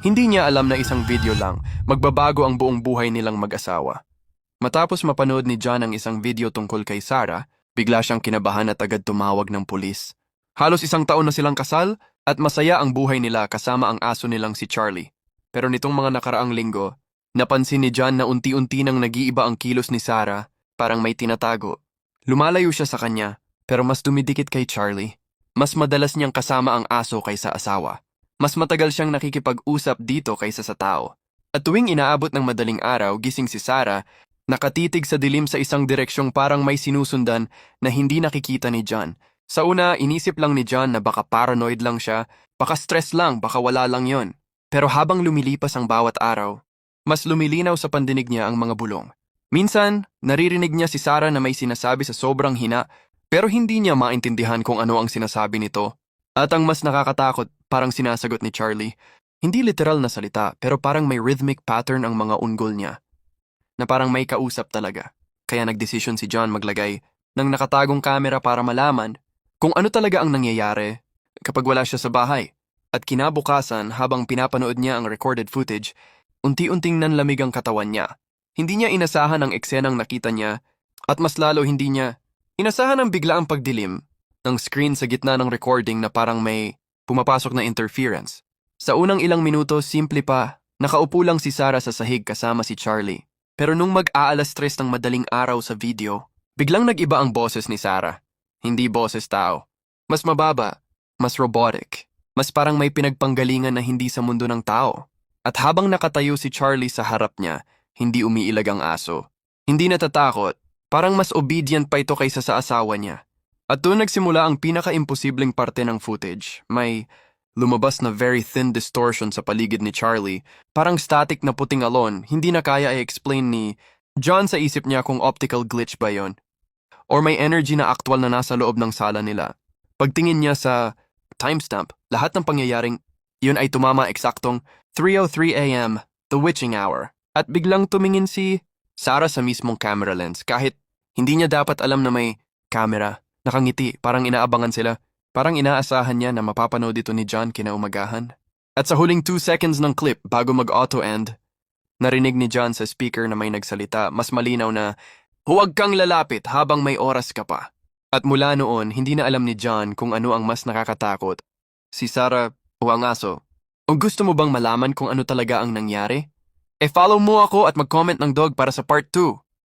Hindi niya alam na isang video lang, magbabago ang buong buhay nilang mag-asawa. Matapos mapanood ni John ang isang video tungkol kay Sarah, bigla siyang kinabahan at agad tumawag ng pulis. Halos 1 taon na silang kasal at masaya ang buhay nila kasama ang aso nilang si Charlie. Pero nitong mga nakaraang linggo, napansin ni John na unti-unti nang nag-iiba ang kilos ni Sarah, parang may tinatago. Lumalayo siya sa kanya, pero mas dumidikit kay Charlie. Mas madalas niyang kasama ang aso kaysa asawa. Mas matagal siyang nakikipag-usap dito kaysa sa tao. At tuwing inaabot ng madaling araw, gising si Sarah, nakatitig sa dilim sa isang direksyong parang may sinusundan na hindi nakikita ni John. Sa una, inisip lang ni John na baka paranoid lang siya, baka stress lang, baka wala lang yon. Pero habang lumilipas ang bawat araw, mas lumilinaw sa pandinig niya ang mga bulong. Minsan, naririnig niya si Sarah na may sinasabi sa sobrang hina, pero hindi niya maintindihan kung ano ang sinasabi nito. At ang mas nakakatakot, parang sinasagot ni Charlie, hindi literal na salita, pero parang may rhythmic pattern ang mga unggol niya. Na parang may kausap talaga. Kaya nagdesisyon si John maglagay ng nakatagong kamera para malaman kung ano talaga ang nangyayari kapag wala siya sa bahay. At kinabukasan, habang pinapanood niya ang recorded footage, unti-unting nanlamig ang katawan niya. Hindi niya inasahan ang eksenang nakita niya at mas lalo hindi niya inasahan ang biglaang pagdilim ng screen sa gitna ng recording na parang may pumapasok na interference. Sa unang ilang minuto, simple pa, nakaupo lang si Sarah sa sahig kasama si Charlie. Pero nung mag-aalas 3 ng madaling araw sa video, biglang nag-iba ang boses ni Sarah. Hindi boses tao. Mas mababa, mas robotic, mas parang may pinagpanggalingan na hindi sa mundo ng tao. At habang nakatayo si Charlie sa harap niya, hindi umiilag ang aso. Hindi natatakot, parang mas obedient pa ito kaysa sa asawa niya. At doon nagsimula ang pinaka-imposibleng parte ng footage. May lumabas na very thin distortion sa paligid ni Charlie, parang static na puting alon, hindi na kaya i-explain ni John sa isip niya kung optical glitch ba yon. Or may energy na actual na nasa loob ng sala nila. Pagtingin niya sa timestamp, lahat ng pangyayaring yun ay tumama eksaktong 3:03 a.m., the witching hour. At biglang tumingin si Sarah sa mismong camera lens kahit hindi niya dapat alam na may camera. Nakangiti, parang inaabangan sila. Parang inaasahan niya na mapapanood ito ni John kinaumagahan. At sa huling 2 seconds ng clip bago mag-auto-end, narinig ni John sa speaker na may nagsalita, mas malinaw na, "Huwag kang lalapit habang may oras ka pa." At mula noon, hindi na alam ni John kung ano ang mas nakakatakot, si Sarah o ang aso. O gusto mo bang malaman kung ano talaga ang nangyari? Follow mo ako at mag-comment ng dog para sa part 2.